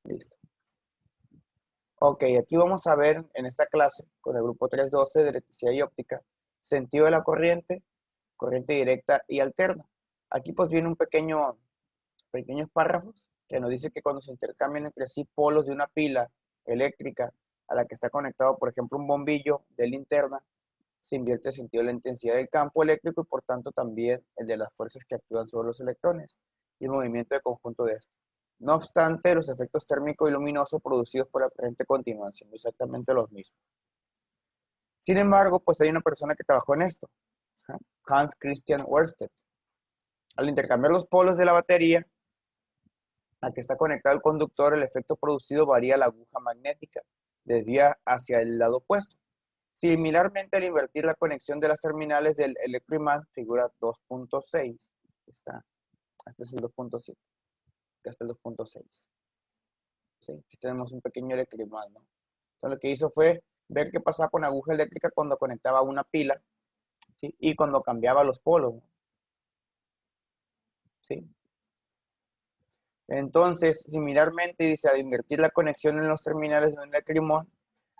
Listo. Ok, aquí vamos a ver en esta clase, con el grupo 312 de electricidad y óptica, sentido de la corriente, corriente directa y alterna. Aquí pues viene pequeños párrafos que nos dice que cuando se intercambian entre sí polos de una pila eléctrica a la que está conectado, por ejemplo, un bombillo de linterna, se invierte el sentido de la intensidad del campo eléctrico y por tanto también el de las fuerzas que actúan sobre los electrones y el movimiento de conjunto de estos. No obstante, los efectos térmicos y luminosos producidos por la corriente continúan siendo exactamente los mismos. Sin embargo, pues hay una persona que trabajó en esto, Hans Christian Ørsted. Al intercambiar los polos de la batería a que está conectado el conductor, el efecto producido varía la aguja magnética, desvía hacia el lado opuesto. Similarmente, al invertir la conexión de las terminales del electroimán, figura 2.6, este es el 2.7, acá está el 2.6. ¿Sí? Aquí tenemos un pequeño electroimán, ¿no? Entonces lo que hizo fue ver qué pasaba con la aguja eléctrica cuando conectaba una pila, ¿sí? Y cuando cambiaba los polos, ¿sí? Entonces, similarmente, dice, al invertir la conexión en los terminales de un electroimán,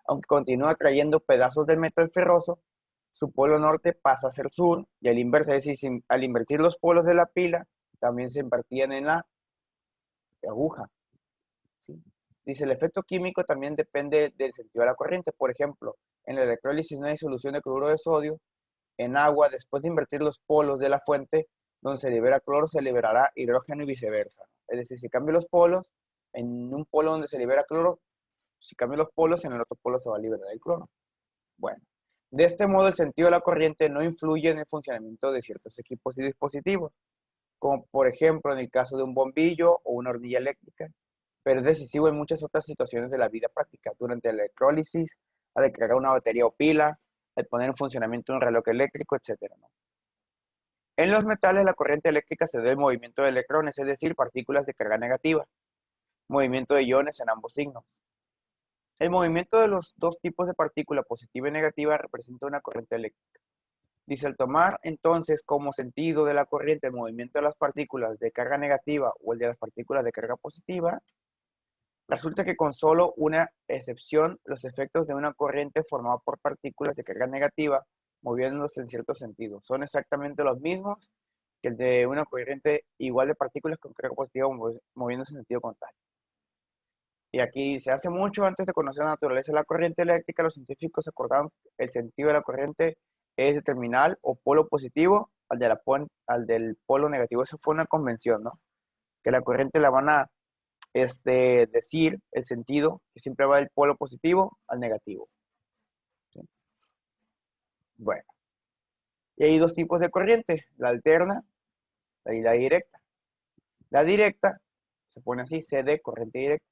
aunque continúa trayendo pedazos de metal ferroso, su polo norte pasa a ser sur, y al inverso, es decir, al invertir los polos de la pila, también se invertían en la aguja, ¿sí? Dice, el efecto químico también depende del sentido de la corriente. Por ejemplo, en la electrólisis de una disolución de cloruro de sodio, en agua, después de invertir los polos de la fuente, donde se libera cloro, se liberará hidrógeno y viceversa. Es decir, si cambio los polos, en un polo donde se libera cloro, si cambio los polos, en el otro polo se va a liberar el cloro. Bueno, de este modo el sentido de la corriente no influye en el funcionamiento de ciertos equipos y dispositivos, como por ejemplo en el caso de un bombillo o una hornilla eléctrica, pero es decisivo en muchas otras situaciones de la vida práctica, durante la electrólisis, al cargar una batería o pila, al poner en funcionamiento un reloj eléctrico, etcétera, ¿no? En los metales, la corriente eléctrica se debe al movimiento de electrones, es decir, partículas de carga negativa, movimiento de iones en ambos signos. El movimiento de los dos tipos de partícula positiva y negativa representa una corriente eléctrica. Dice, al tomar entonces como sentido de la corriente el movimiento de las partículas de carga negativa o el de las partículas de carga positiva, resulta que con solo una excepción, los efectos de una corriente formada por partículas de carga negativa moviéndose en cierto sentido son exactamente los mismos que el de una corriente igual de partículas con carga positiva moviéndose en sentido contrario. Y aquí dice, hace mucho antes de conocer la naturaleza de la corriente eléctrica, los científicos acordaron que el sentido de la corriente es de terminal o polo positivo al del polo negativo. Eso fue una convención, ¿no? Que la corriente la van a decir el sentido, que siempre va del polo positivo al negativo. ¿Sí? Bueno, y hay dos tipos de corriente, la alterna y la directa. La directa se pone así, CD, corriente directa.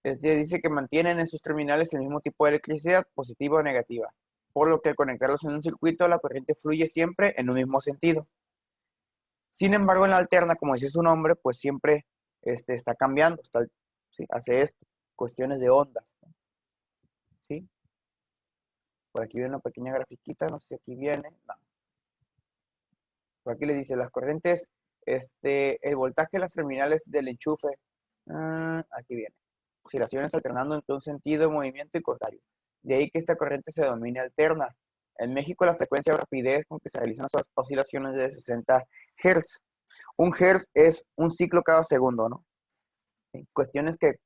Dice que mantienen en sus terminales el mismo tipo de electricidad, positiva o negativa, por lo que al conectarlos en un circuito, la corriente fluye siempre en un mismo sentido. Sin embargo, en la alterna, como dice su nombre, pues siempre está cambiando, ¿sí? Hace esto, cuestiones de ondas, ¿no? ¿Sí? Por aquí viene una pequeña grafiquita, no sé si aquí viene, no. Por aquí le dice las corrientes, el voltaje de las terminales del enchufe, aquí viene. Oscilaciones alternando entre un sentido de movimiento y contrario. De ahí que esta corriente se denomina alterna. En México la frecuencia o rapidez con que se realizan las oscilaciones es de 60 Hz. Un Hz es un ciclo cada segundo, ¿no? Cuestiones que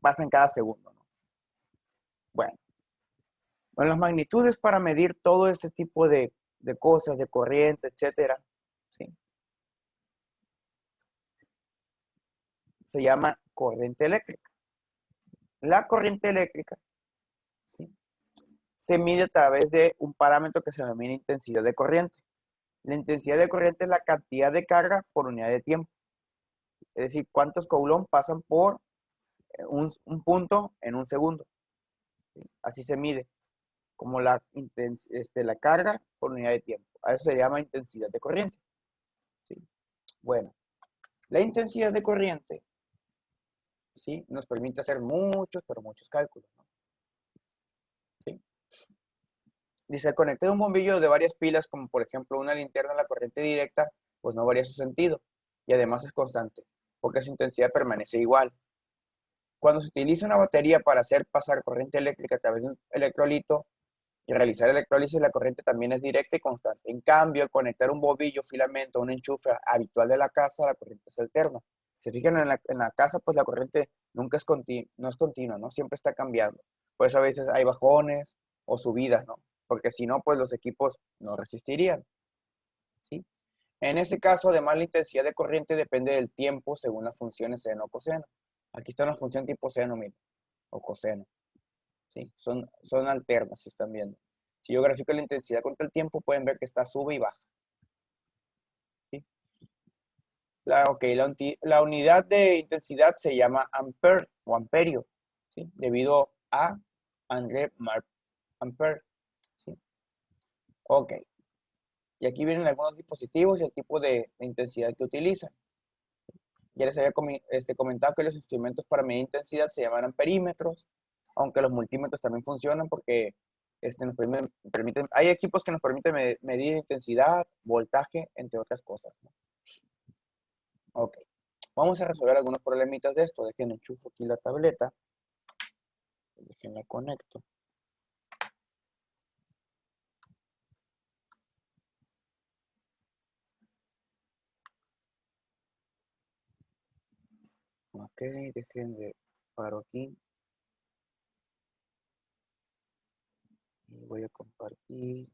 pasan cada segundo, ¿no? Bueno, las magnitudes para medir todo este tipo de cosas, de corriente, etcétera, ¿sí? Se llama corriente eléctrica. La corriente eléctrica, ¿sí?, se mide a través de un parámetro que se denomina intensidad de corriente. La intensidad de corriente es la cantidad de carga por unidad de tiempo. Es decir, cuántos coulomb pasan por un punto en un segundo. ¿Sí? Así se mide, como la carga por unidad de tiempo. A eso se llama intensidad de corriente. ¿Sí? Bueno, la intensidad de corriente, ¿sí?, nos permite hacer muchos, pero muchos cálculos, ¿no? ¿Sí? Dice, conecté un bombillo de varias pilas, como por ejemplo una linterna a la corriente directa, pues no varía su sentido y además es constante, porque su intensidad permanece igual. Cuando se utiliza una batería para hacer pasar corriente eléctrica a través de un electrolito y realizar electrólisis, la corriente también es directa y constante. En cambio, al conectar un bobillo, filamento, un enchufe habitual de la casa, la corriente es alterna. Se fijan en la casa, pues la corriente nunca es no es continua, ¿no? Siempre está cambiando. Por eso a veces hay bajones o subidas, ¿no? Porque si no, pues los equipos no resistirían, ¿sí? En ese caso, además, la intensidad de corriente depende del tiempo según las funciones seno o coseno. Aquí está una función tipo seno, mira, o coseno, ¿sí? Son alternas, si están viendo. Si yo grafico la intensidad contra el tiempo, pueden ver que está sube y baja, ¿sí? La unidad de intensidad se llama ampere o amperio, ¿sí? Debido a André Marc Ampere, ¿sí? Ok. Y aquí vienen algunos dispositivos y el tipo de intensidad que utilizan. Ya les había comentado que los instrumentos para medir intensidad se llaman amperímetros, aunque los multímetros también funcionan porque nos permiten, hay equipos que nos permiten medir intensidad, voltaje, entre otras cosas, ¿no? Ok, vamos a resolver algunos problemitas de esto. Dejen enchufo aquí la tableta, déjenla conecto. Ok, dejen de paro aquí y voy a compartir.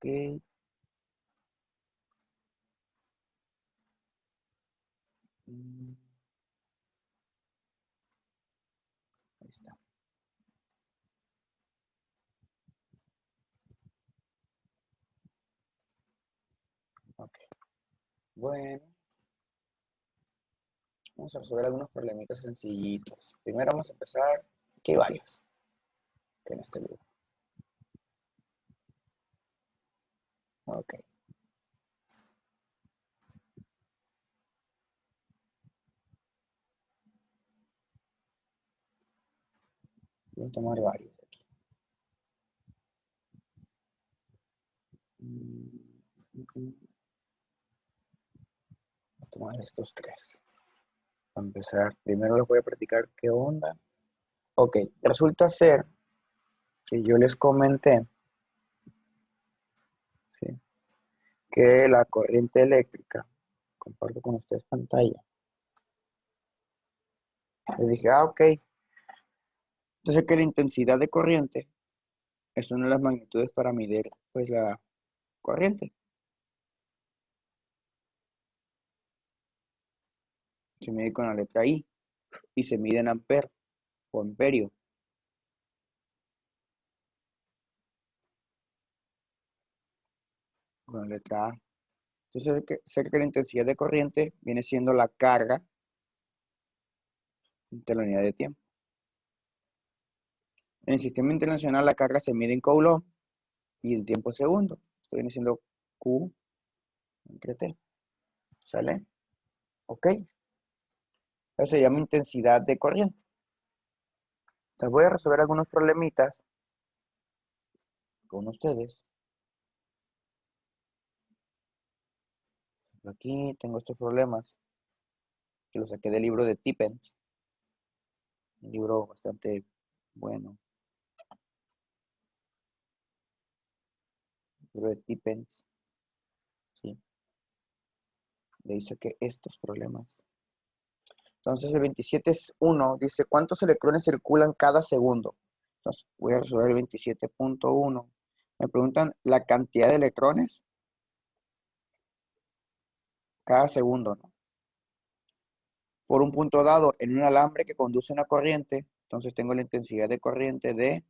Ok. Ahí está. Ok. Bueno, vamos a resolver algunos problemitas sencillitos. Primero vamos a empezar. Aquí hay varios que en este libro. Ok. Voy a tomar varios aquí. Voy a tomar estos tres. Para empezar, primero les voy a practicar qué onda. Ok, resulta ser que yo les comenté, ¿sí?, que la corriente eléctrica, comparto con ustedes pantalla. Les dije, ok, entonces que la intensidad de corriente es una de las magnitudes para medir pues la corriente. Se mide con la letra I y se mide en amper o amperio. Con la letra A. Entonces, sé que la intensidad de corriente viene siendo la carga de la unidad de tiempo. En el sistema internacional la carga se mide en Coulomb y el tiempo en segundo. Esto viene siendo Q entre T. ¿Sale? ¿Ok? Eso se llama intensidad de corriente. Entonces voy a resolver algunos problemitas con ustedes. Aquí tengo estos problemas que los saqué del libro de Tippens. Un libro bastante bueno. El libro de Tippens. Sí. De ahí saqué estos problemas. Entonces el 27.1 dice, ¿cuántos electrones circulan cada segundo? Entonces voy a resolver el 27.1. Me preguntan la cantidad de electrones cada segundo, ¿no? Por un punto dado en un alambre que conduce una corriente, entonces tengo la intensidad de corriente de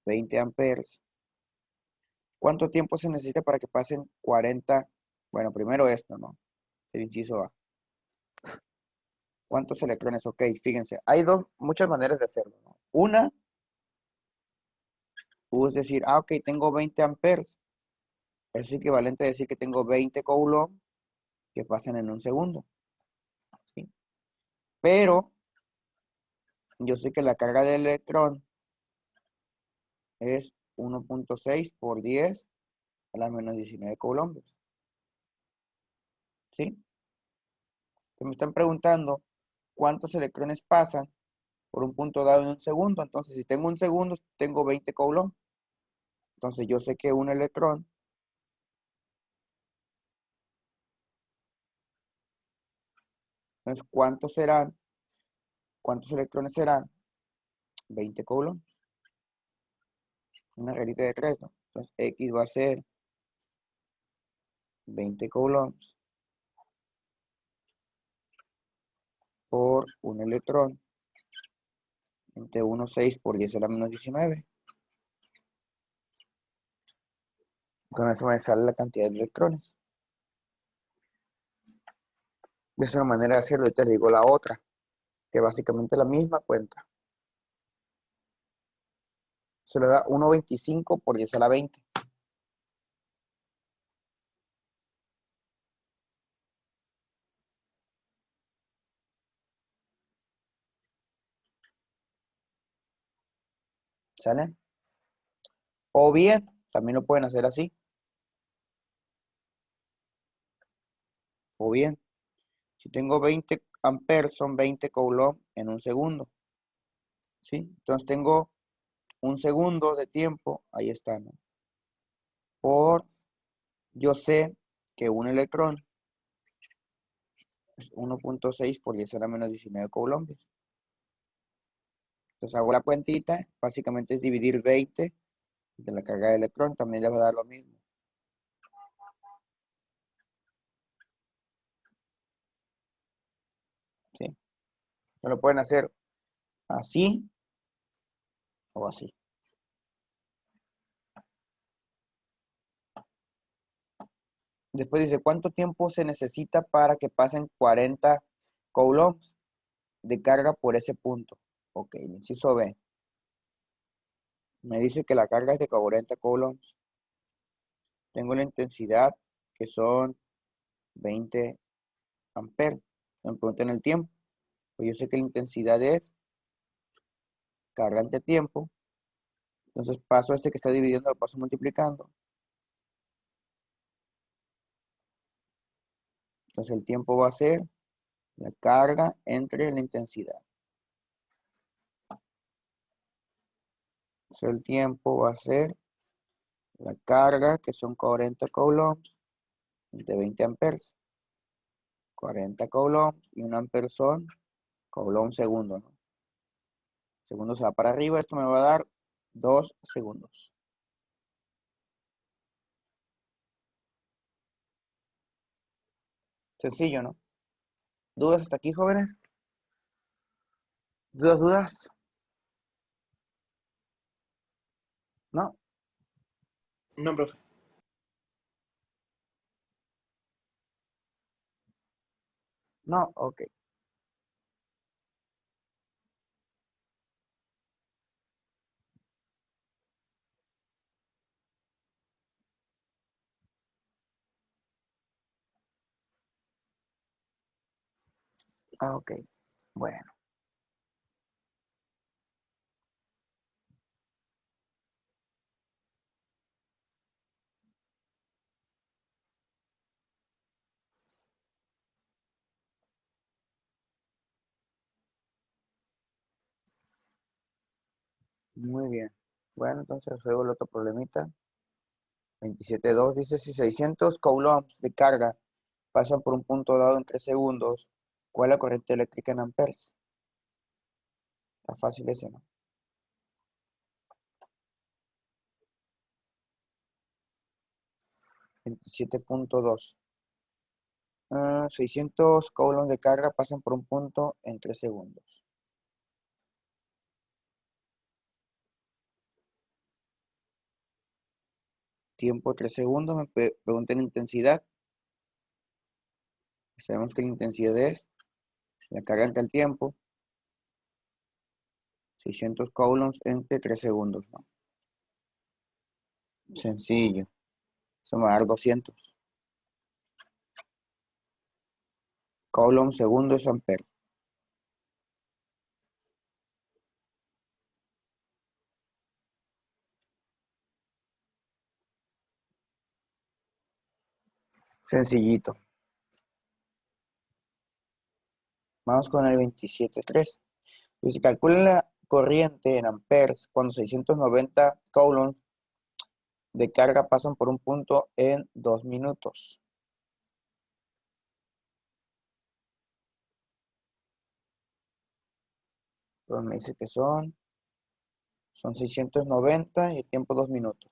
20 amperes. ¿Cuánto tiempo se necesita para que pasen 40? Bueno, primero esto, ¿no? El inciso A. ¿Cuántos electrones? Ok, fíjense, hay muchas maneras de hacerlo, ¿no? Una, es decir, ok, tengo 20 amperes. Es equivalente a decir que tengo 20 coulombs que pasan en un segundo, ¿sí? Pero yo sé que la carga del electrón es 1.6 por 10 a la menos 19 coulombs. ¿Sí? Entonces me están preguntando cuántos electrones pasan por un punto dado en un segundo. Entonces, si tengo un segundo, tengo 20 coulombs. Entonces, yo sé que un electrón entonces, ¿cuántos electrones serán? 20 coulombs. Una reglita de 3, ¿no? Entonces, X va a ser 20 coulombs por un electrón entre 1,6 por 10 a la menos 19. Con eso me sale la cantidad de electrones. Esa es una manera de hacerlo. Y te digo la otra, que básicamente la misma cuenta. Se le da 1,25 por 10 a la 20. ¿Sale? O bien, también lo pueden hacer así. O bien, si tengo 20 amperes, son 20 coulombs en un segundo. ¿Sí? Entonces tengo un segundo de tiempo, ahí está, ¿no? Yo sé que un electrón es 1.6 por 10 a la menos 19 coulombs. Entonces hago la cuentita, básicamente es dividir 20 de la carga de electrón, también le va a dar lo mismo. ¿Sí? Lo pueden hacer así o así. Después dice, ¿cuánto tiempo se necesita para que pasen 40 coulombs de carga por ese punto? Ok, el inciso B. Me dice que la carga es de 40 coulombs. Tengo la intensidad que son 20 amperes. Me preguntan el tiempo. Pues yo sé que la intensidad es carga ante tiempo. Entonces paso este que está dividiendo, lo paso multiplicando. Entonces el tiempo va a ser la carga entre la intensidad. Entonces el tiempo va a ser la carga, que son 40 coulombs, de 20 amperes. 40 coulombs y 1 ampere son coulombs segundo, ¿no? Segundo se va para arriba, esto me va a dar 2 segundos. Sencillo, ¿no? ¿Dudas hasta aquí, jóvenes? ¿Dudas? ¿No? No, profe. No, ok. Ok. Bueno. Muy bien. Bueno, entonces resuelvo el otro problemita. 27.2 dice, si 600 coulombs de carga pasan por un punto dado en 3 segundos, ¿cuál es la corriente eléctrica en amperes? Está fácil ese, ¿no? 27.2. 600 coulombs de carga pasan por un punto en 3 segundos. Tiempo 3 segundos, me preguntan intensidad. Sabemos que la intensidad es la carga entre el tiempo. 600 coulombs entre 3 segundos, ¿no? Sencillo. Eso me va a dar 200. Coulomb segundo es ampere. Sencillito. Vamos con el 27.3. Pues se calcula la corriente en amperes cuando 690 coulombs de carga pasan por un punto en 2 minutos. Entonces me dice que son 690 y el tiempo 2 minutos.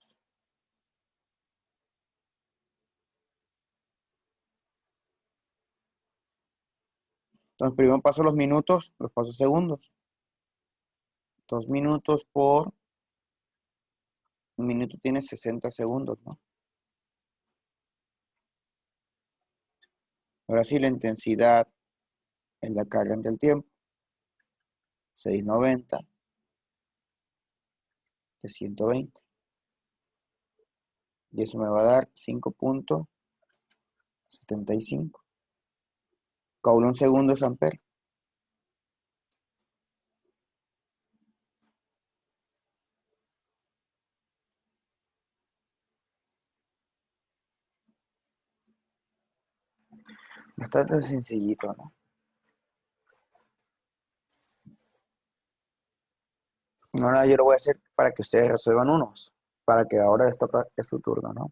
Entonces primero paso los minutos, los paso segundos. 2 minutos por un minuto tiene 60 segundos, ¿no? Ahora sí, la intensidad es la carga entre el tiempo. 690 de 120. Y eso me va a dar 5.75. Coulomb segundo es ampere. Bastante sencillito, ¿no? Ahora yo lo voy a hacer para que ustedes resuelvan unos. Para que ahora esta es su turno, ¿no?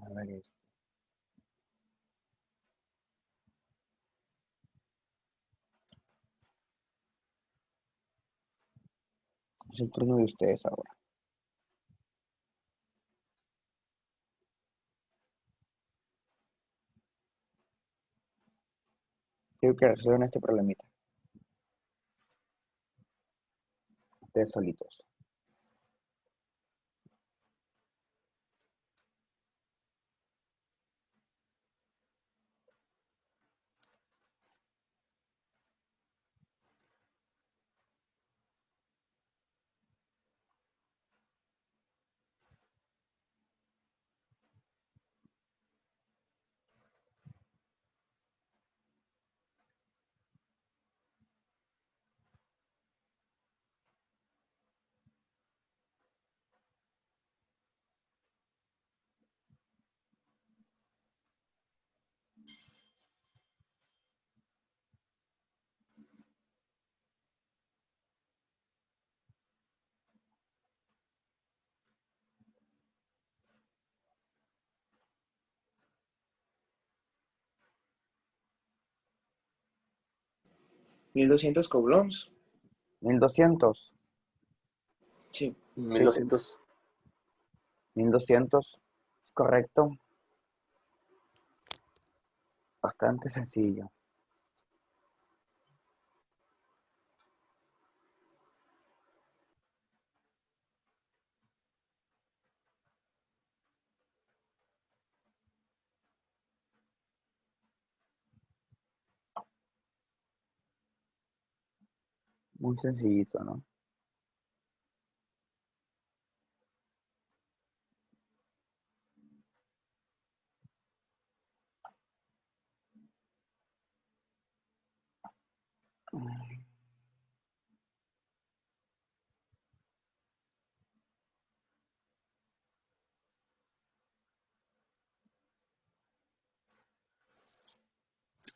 A ver esto. Es el turno de ustedes ahora. Quiero que resuelvan este problemita. Ustedes solitos. ¿1200 coulombs? 1200. Sí. 1200. 1200. Es correcto. Bastante sencillo. Muy sencillito, ¿no? Mm,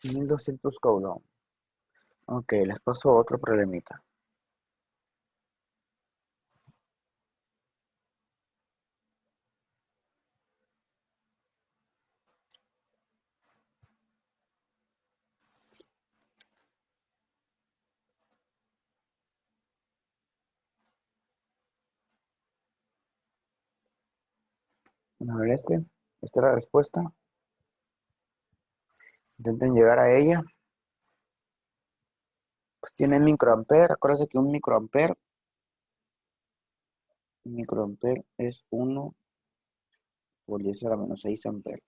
1200 coulomb. Ok, les paso otro problemita. A ver esta es la respuesta. Intenten llegar a ella. Pues tiene microampere. Acuérdense que un microampere es 1 por 10 a la menos 6 amperes.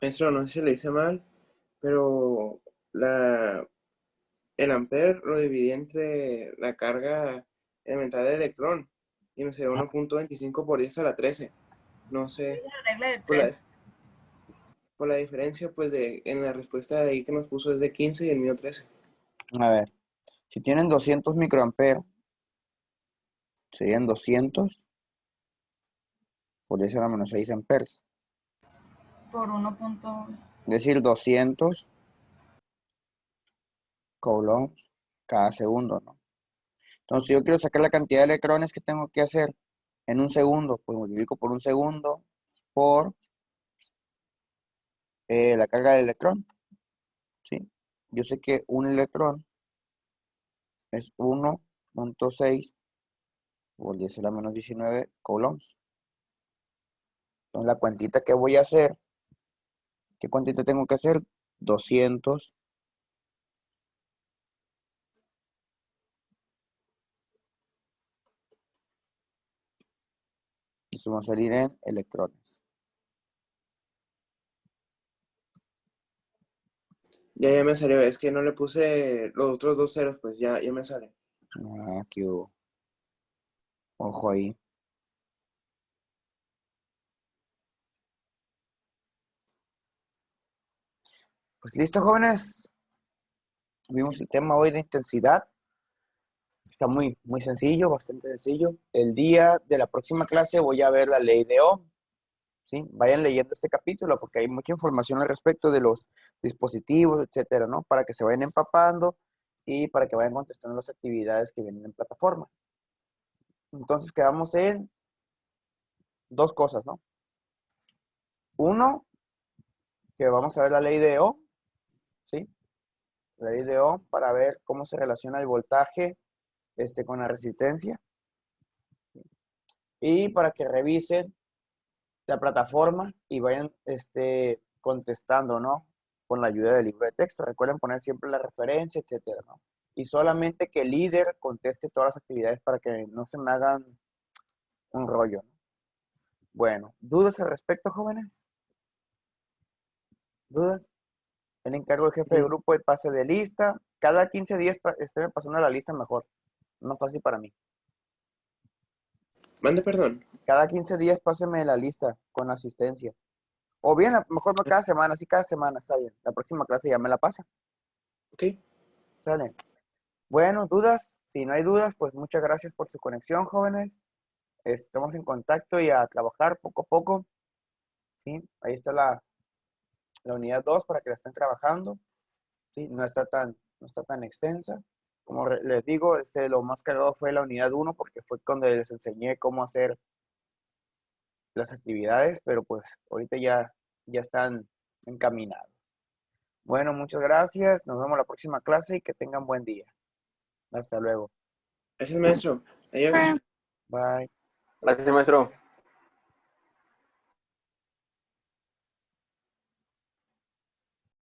Maestro, no sé si le hice mal, pero el ampere lo dividí entre la carga elemental del electrón y me salió 1.25 por 10 a la 13. No sé, La regla de por 3. por la diferencia, pues, en la respuesta de ahí que nos puso es de 15 y el mío 13. A ver, si tienen 200 microamperes, serían 200 por 10 a la menos 6 amperes. Por 1. Es decir, 200 coulombs cada segundo, ¿no? Entonces, si yo quiero sacar la cantidad de electrones que tengo que hacer en un segundo, pues multiplico por un segundo por la carga del electrón, ¿sí? Yo sé que un electrón es 1.6 por 10 a la menos 19 coulombs. Entonces, la cuantita que voy a hacer, ¿qué cuantita tengo que hacer? 200. Eso va a salir en electrones. Ya me salió, es que no le puse los otros dos ceros, pues ya me sale. Ah, qué hubo. Ojo ahí. Pues listo, jóvenes. Vimos el tema hoy de intensidad. Está muy, muy sencillo, bastante sencillo. El día de la próxima clase voy a ver la ley de Ohm. ¿Sí? Vayan leyendo este capítulo porque hay mucha información al respecto de los dispositivos, etcétera, ¿no? Para que se vayan empapando y para que vayan contestando las actividades que vienen en plataforma. Entonces quedamos en dos cosas, ¿no? Uno, que vamos a ver la ley de Ohm, ¿sí? La ley de Ohm para ver cómo se relaciona el voltaje con la resistencia y para que revisen la plataforma y vayan contestando, ¿no? Con la ayuda del libro de texto. Recuerden poner siempre la referencia, etcétera, ¿no? Y solamente que el líder conteste todas las actividades para que no se me hagan un rollo, ¿no? Bueno, ¿dudas al respecto, jóvenes? ¿Dudas? El encargo del jefe de grupo de pase de lista. Cada 15 días estén pasando la lista mejor. Más fácil para mí. Mande perdón. Cada 15 días páseme la lista con asistencia. O bien, a lo mejor no cada semana, sí cada semana, está bien. La próxima clase ya me la pasa. Ok. Sale. Bueno, ¿dudas? Si no hay dudas, pues muchas gracias por su conexión, jóvenes. Estamos en contacto y a trabajar poco a poco. ¿Sí? Ahí está la unidad 2 para que la estén trabajando. ¿Sí? No está tan extensa. Como les digo, lo más cargado fue la unidad 1 porque fue cuando les enseñé cómo hacer las actividades, pero pues ahorita ya están encaminados. Bueno, muchas gracias. Nos vemos la próxima clase y que tengan buen día. Hasta luego. Gracias, maestro. Adiós. Bye. Gracias, maestro.